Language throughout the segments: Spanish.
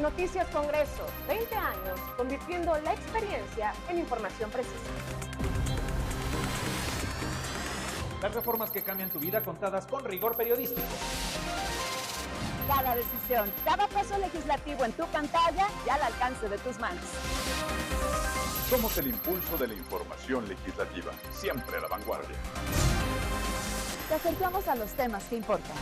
Noticias Congreso, 20 años convirtiendo la experiencia en información precisa. Las reformas que cambian tu vida contadas con rigor periodístico. Cada decisión, cada paso legislativo en tu pantalla y al alcance de tus manos. Somos el impulso de la información legislativa, siempre a la vanguardia. Te acercamos a los temas que importan.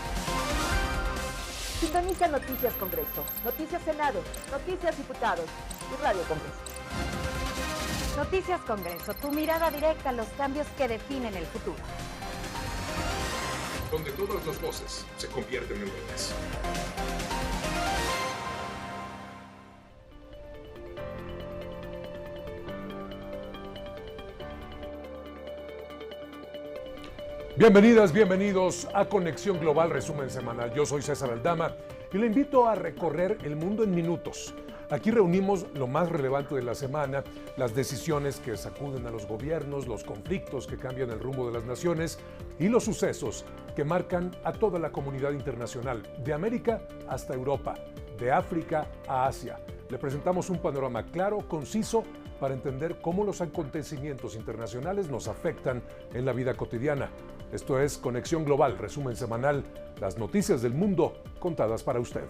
Sintoniza Noticias Congreso, Noticias Senado, Noticias Diputados y Radio Congreso. Noticias Congreso, tu mirada directa a los cambios que definen el futuro. Donde todas las voces se convierten en voces. Bienvenidas, bienvenidos a Conexión Global, resumen semanal. Yo soy César Aldama y le invito a recorrer el mundo en minutos. Aquí reunimos lo más relevante de la semana, las decisiones que sacuden a los gobiernos, los conflictos que cambian el rumbo de las naciones y los sucesos que marcan a toda la comunidad internacional, de América hasta Europa, de África a Asia. Le presentamos un panorama claro, conciso, para entender cómo los acontecimientos internacionales nos afectan en la vida cotidiana. Esto es Conexión Global, resumen semanal, las noticias del mundo contadas para usted.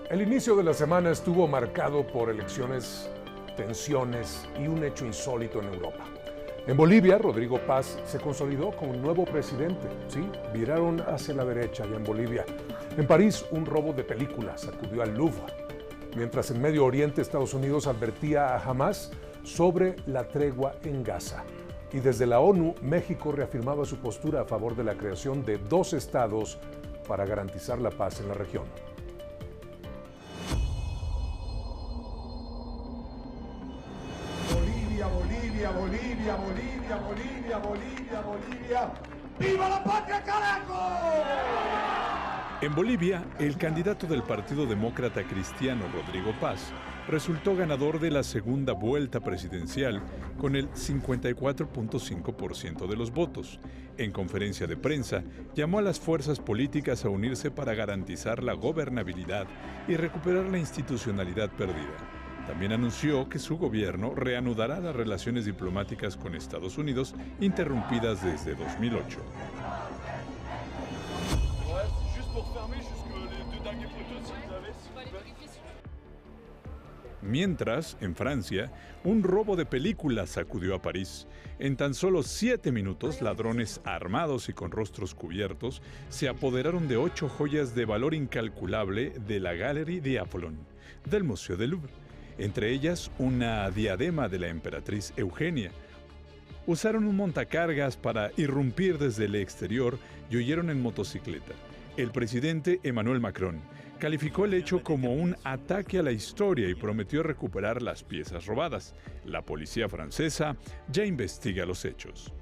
El inicio de la semana estuvo marcado por elecciones, tensiones y un hecho insólito en Europa. En Bolivia, Rodrigo Paz se consolidó como nuevo presidente. Sí, viraron hacia la derecha ya en Bolivia. En París, un robo de películas sacudió al Louvre. Mientras en Medio Oriente, Estados Unidos advertía a Hamás sobre la tregua en Gaza. Y desde la ONU, México reafirmaba su postura a favor de la creación de 2 estados para garantizar la paz en la región. Bolivia, Bolivia, Bolivia, Bolivia, Bolivia, Bolivia. ¡Viva la patria, carajo! En Bolivia, el candidato del Partido Demócrata Cristiano, Rodrigo Paz, resultó ganador de la segunda vuelta presidencial con el 54.5% de los votos. En conferencia de prensa, llamó a las fuerzas políticas a unirse para garantizar la gobernabilidad y recuperar la institucionalidad perdida. También anunció que su gobierno reanudará las relaciones diplomáticas con Estados Unidos interrumpidas desde 2008. Mientras, en Francia, un robo de películas sacudió a París. En tan solo 7 minutos, ladrones armados y con rostros cubiertos se apoderaron de 8 joyas de valor incalculable de la Galerie d'Apollon, del Museo del Louvre. Entre ellas, una diadema de la emperatriz Eugenia. Usaron un montacargas para irrumpir desde el exterior y huyeron en motocicleta. El presidente Emmanuel Macron calificó el hecho como un ataque a la historia y prometió recuperar las piezas robadas. La policía francesa ya investiga los hechos.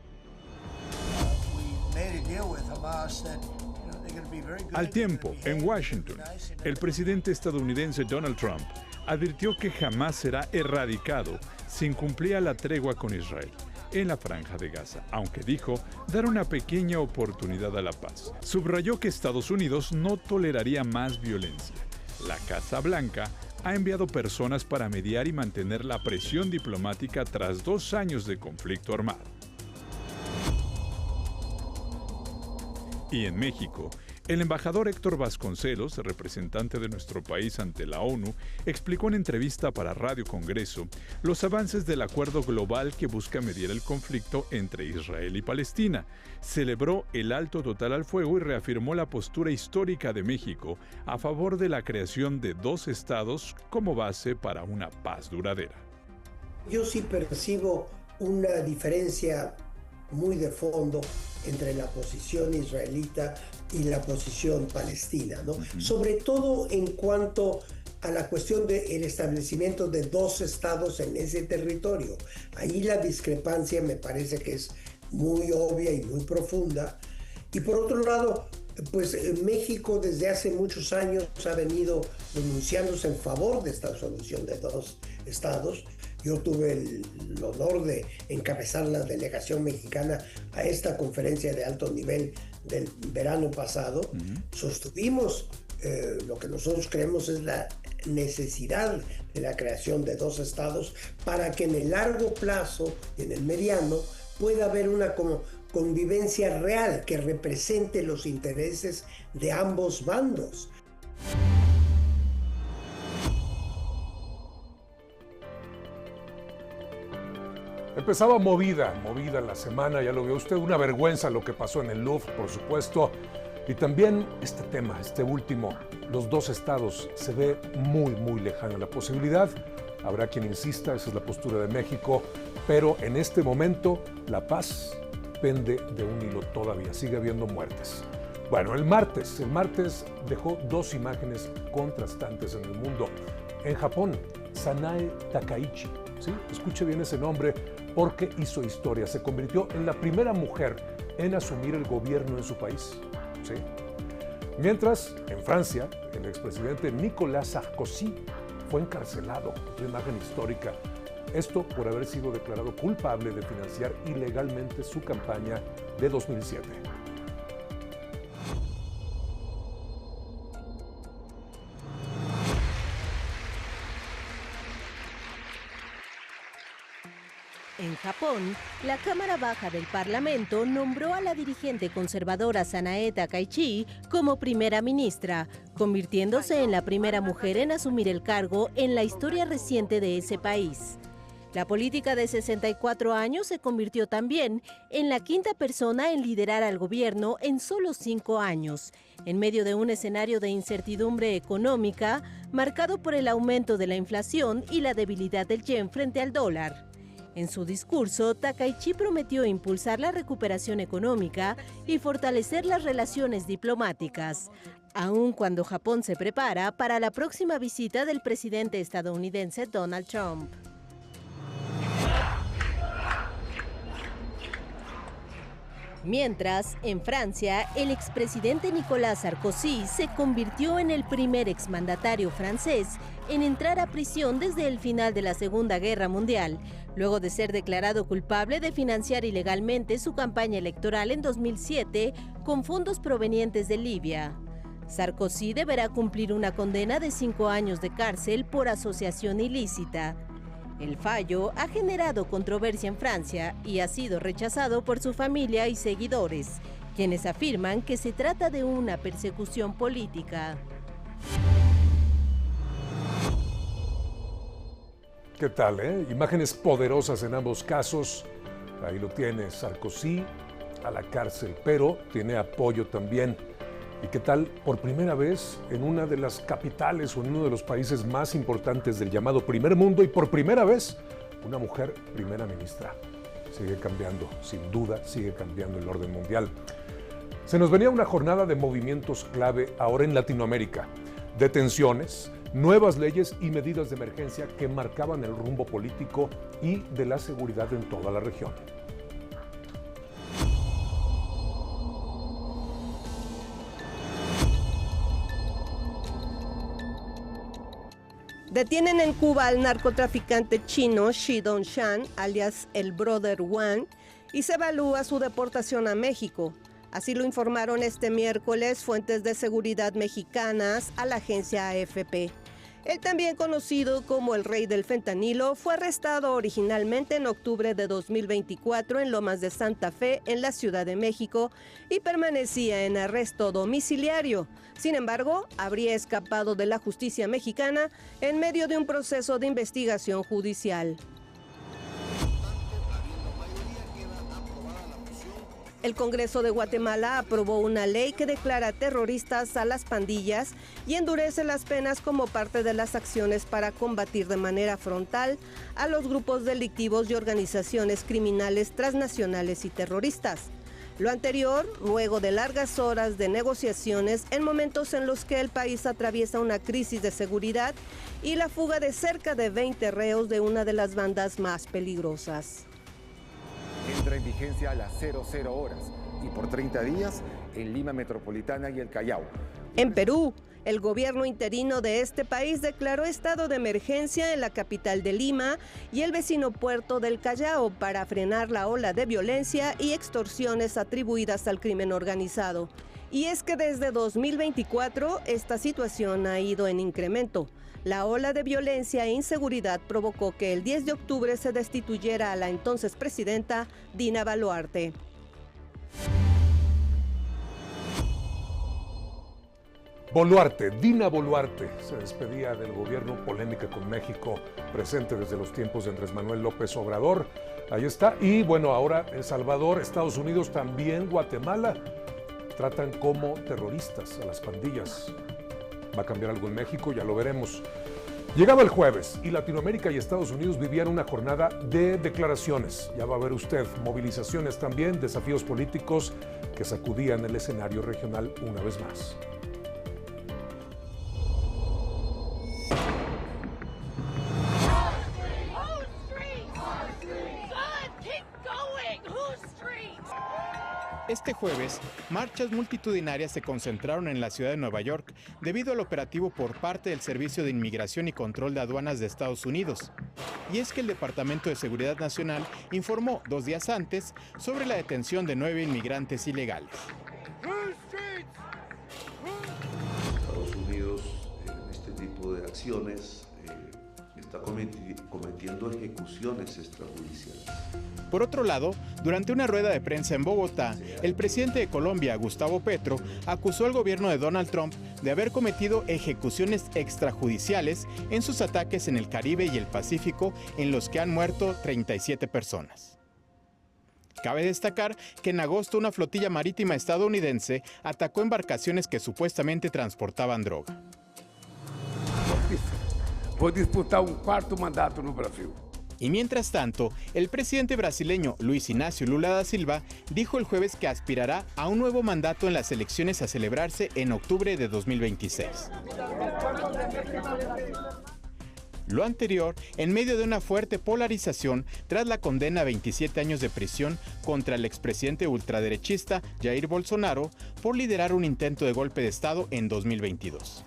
Al tiempo, en Washington, el presidente estadounidense Donald Trump advirtió que jamás será erradicado si incumplía la tregua con Israel en la Franja de Gaza, aunque dijo dar una pequeña oportunidad a la paz. Subrayó que Estados Unidos no toleraría más violencia. La Casa Blanca ha enviado personas para mediar y mantener la presión diplomática tras 2 años de conflicto armado. Y en México, el embajador Héctor Vasconcelos, representante de nuestro país ante la ONU, explicó en entrevista para Radio Congreso los avances del acuerdo global que busca mediar el conflicto entre Israel y Palestina. Celebró el alto total al fuego y reafirmó la postura histórica de México a favor de la creación de 2 estados como base para una paz duradera. Yo sí percibo una diferencia muy de fondo entre la posición israelita y la posición palestina, ¿no? Sobre todo en cuanto a la cuestión del establecimiento de 2 estados en ese territorio. Ahí la discrepancia me parece que es muy obvia y muy profunda. Y por otro lado, Pues México desde hace muchos años ha venido pronunciándose en favor de esta solución de dos estados. Yo tuve el honor de encabezar la delegación mexicana a esta conferencia de alto nivel del verano pasado. Sostuvimos lo que nosotros creemos es la necesidad de la creación de dos estados para que en el largo plazo, en el mediano, pueda haber una convivencia real que represente los intereses de ambos bandos. Empezaba movida la semana, ya lo vio usted, una vergüenza lo que pasó en el Louvre, por supuesto, y también este tema, este último, los dos estados, se ve muy lejano la posibilidad. Habrá quien insista, esa es la postura de México, pero en este momento la paz pende de un hilo todavía, sigue habiendo muertes. Bueno, el martes dejó dos imágenes contrastantes en el mundo. En Japón, Sanae Takaichi, ¿sí? Escuche bien ese nombre porque hizo historia, se convirtió en la primera mujer en asumir el gobierno en su país, ¿sí? Mientras, en Francia, el expresidente Nicolas Sarkozy fue encarcelado, una imagen histórica. Esto por haber sido declarado culpable de financiar ilegalmente su campaña de 2007. En Japón, la Cámara Baja del Parlamento nombró a la dirigente conservadora Sanae Takaichi como primera ministra, convirtiéndose en la primera mujer en asumir el cargo en la historia reciente de ese país. La política de 64 años se convirtió también en la quinta persona en liderar al gobierno en solo 5 años, en medio de un escenario de incertidumbre económica marcado por el aumento de la inflación y la debilidad del yen frente al dólar. En su discurso, Takaichi prometió impulsar la recuperación económica y fortalecer las relaciones diplomáticas, aun cuando Japón se prepara para la próxima visita del presidente estadounidense Donald Trump. Mientras, en Francia, el expresidente Nicolas Sarkozy se convirtió en el primer exmandatario francés en entrar a prisión desde el final de la Segunda Guerra Mundial, luego de ser declarado culpable de financiar ilegalmente su campaña electoral en 2007 con fondos provenientes de Libia. Sarkozy deberá cumplir una condena de 5 años de cárcel por asociación ilícita. El fallo ha generado controversia en Francia y ha sido rechazado por su familia y seguidores, quienes afirman que se trata de una persecución política. ¿Qué tal, Imágenes poderosas en ambos casos. Ahí lo tiene, Sarkozy a la cárcel, pero tiene apoyo también. ¿Y qué tal? Por primera vez en una de las capitales o en uno de los países más importantes del llamado primer mundo y por primera vez una mujer primera ministra. Sigue cambiando, sin duda, sigue cambiando el orden mundial. Se nos venía una jornada de movimientos clave ahora en Latinoamérica, de tensiones, nuevas leyes y medidas de emergencia que marcaban el rumbo político y de la seguridad en toda la región. Detienen en Cuba al narcotraficante chino Shi Dongshan, alias el Brother Wang, y se evalúa su deportación a México. Así lo informaron este miércoles fuentes de seguridad mexicanas a la agencia AFP. El también conocido como el Rey del Fentanilo fue arrestado originalmente en octubre de 2024 en Lomas de Santa Fe, en la Ciudad de México, y permanecía en arresto domiciliario. Sin embargo, habría escapado de la justicia mexicana en medio de un proceso de investigación judicial. El Congreso de Guatemala aprobó una ley que declara terroristas a las pandillas y endurece las penas como parte de las acciones para combatir de manera frontal a los grupos delictivos y organizaciones criminales transnacionales y terroristas. Lo anterior, luego de largas horas de negociaciones en momentos en los que el país atraviesa una crisis de seguridad y la fuga de cerca de 20 reos de una de las bandas más peligrosas. Entra en vigencia a las 00 horas. y por 30 días en Lima Metropolitana y el Callao. En Perú, el gobierno interino de este país declaró estado de emergencia en la capital de Lima y el vecino puerto del Callao para frenar la ola de violencia y extorsiones atribuidas al crimen organizado. Y es que desde 2024 esta situación ha ido en incremento. La ola de violencia e inseguridad provocó que el 10 de octubre se destituyera a la entonces presidenta Dina Boluarte. Boluarte, Dina Boluarte, se despedía del gobierno, polémica con México, presente desde los tiempos de Andrés Manuel López Obrador. Ahí está. Y bueno, ahora El Salvador, Estados Unidos, también Guatemala, tratan como terroristas a las pandillas. ¿Va a cambiar algo en México? Ya lo veremos. Llegaba el jueves y Latinoamérica y Estados Unidos vivían una jornada de declaraciones. Ya va a ver usted, movilizaciones también, desafíos políticos que sacudían el escenario regional una vez más. Este jueves, marchas multitudinarias se concentraron en la ciudad de Nueva York debido al operativo por parte del Servicio de Inmigración y Control de Aduanas de Estados Unidos. Y es que el Departamento de Seguridad Nacional informó 2 días antes sobre la detención de 9 inmigrantes ilegales. Estados Unidos en este tipo de acciones está cometiendo ejecuciones extrajudiciales. Por otro lado, durante una rueda de prensa en Bogotá, el presidente de Colombia, Gustavo Petro, acusó al gobierno de Donald Trump de haber cometido ejecuciones extrajudiciales en sus ataques en el Caribe y el Pacífico, en los que han muerto 37 personas. Cabe destacar que en agosto una flotilla marítima estadounidense atacó embarcaciones que supuestamente transportaban droga. Vou disputar un 4º mandato no Brasil. Y mientras tanto, el presidente brasileño Luis Inácio Lula da Silva dijo el jueves que aspirará a un nuevo mandato en las elecciones a celebrarse en octubre de 2026. Lo anterior, en medio de una fuerte polarización tras la condena a 27 años de prisión contra el expresidente ultraderechista Jair Bolsonaro por liderar un intento de golpe de Estado en 2022.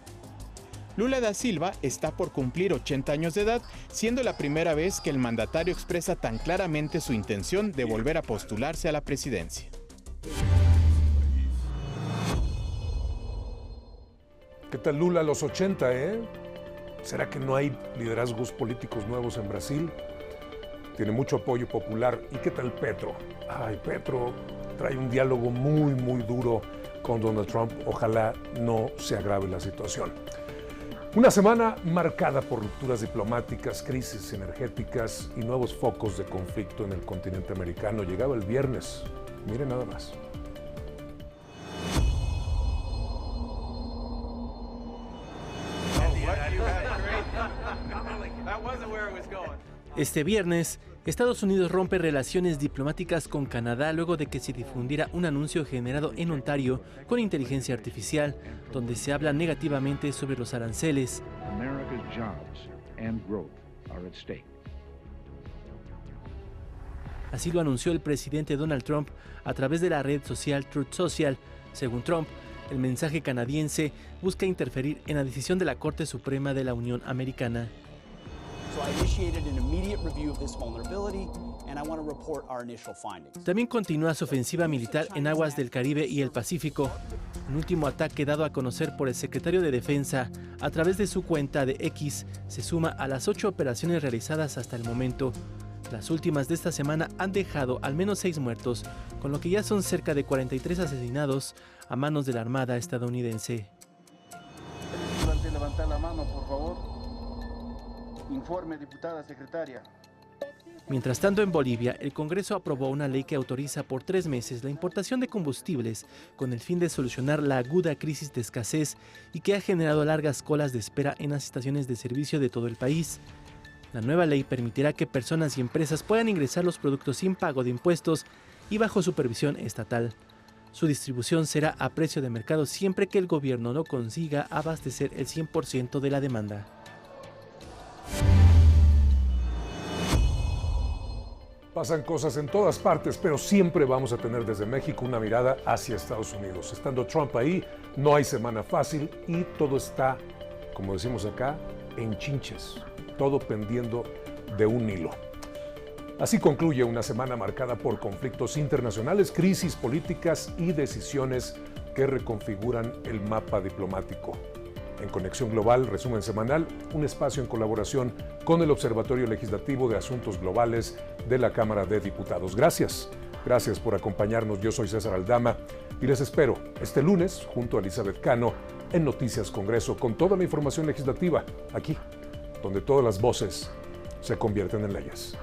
Lula da Silva está por cumplir 80 años de edad, siendo la primera vez que el mandatario expresa tan claramente su intención de volver a postularse a la presidencia. ¿Qué tal Lula a los 80, ¿Será que no hay liderazgos políticos nuevos en Brasil? Tiene mucho apoyo popular. ¿Y qué tal Petro? Ay, Petro trae un diálogo muy, muy duro con Donald Trump. Ojalá no se agrave la situación. Una semana marcada por rupturas diplomáticas, crisis energéticas y nuevos focos de conflicto en el continente americano. Llegaba el viernes. Miren nada más. Este viernes, Estados Unidos rompe relaciones diplomáticas con Canadá luego de que se difundiera un anuncio generado en Ontario con inteligencia artificial, donde se habla negativamente sobre los aranceles. Así lo anunció el presidente Donald Trump a través de la red social Truth Social. Según Trump, el mensaje canadiense busca interferir en la decisión de la Corte Suprema de la Unión Americana. También continúa su ofensiva militar en aguas del Caribe y el Pacífico. Un último ataque dado a conocer por el secretario de Defensa a través de su cuenta de X se suma a las 8 operaciones realizadas hasta el momento. Las últimas de esta semana han dejado al menos 6 muertos, con lo que ya son cerca de 43 asesinados a manos de la Armada estadounidense. Levantar la mano, por favor. Informe, diputada secretaria. Mientras tanto, en Bolivia, el Congreso aprobó una ley que autoriza por 3 meses la importación de combustibles con el fin de solucionar la aguda crisis de escasez y que ha generado largas colas de espera en las estaciones de servicio de todo el país. La nueva ley permitirá que personas y empresas puedan ingresar los productos sin pago de impuestos y bajo supervisión estatal. Su distribución será a precio de mercado siempre que el gobierno no consiga abastecer el 100% de la demanda. Pasan cosas en todas partes, pero siempre vamos a tener desde México una mirada hacia Estados Unidos. Estando Trump ahí, no hay semana fácil y todo está, como decimos acá, en chinches. Todo pendiendo de un hilo. Así concluye una semana marcada por conflictos internacionales, crisis políticas y decisiones que reconfiguran el mapa diplomático. En Conexión Global, resumen semanal, un espacio en colaboración con el Observatorio Legislativo de Asuntos Globales de la Cámara de Diputados. Gracias por acompañarnos. Yo soy César Aldama y les espero este lunes junto a Elizabeth Cano en Noticias Congreso con toda la información legislativa, aquí, donde todas las voces se convierten en leyes.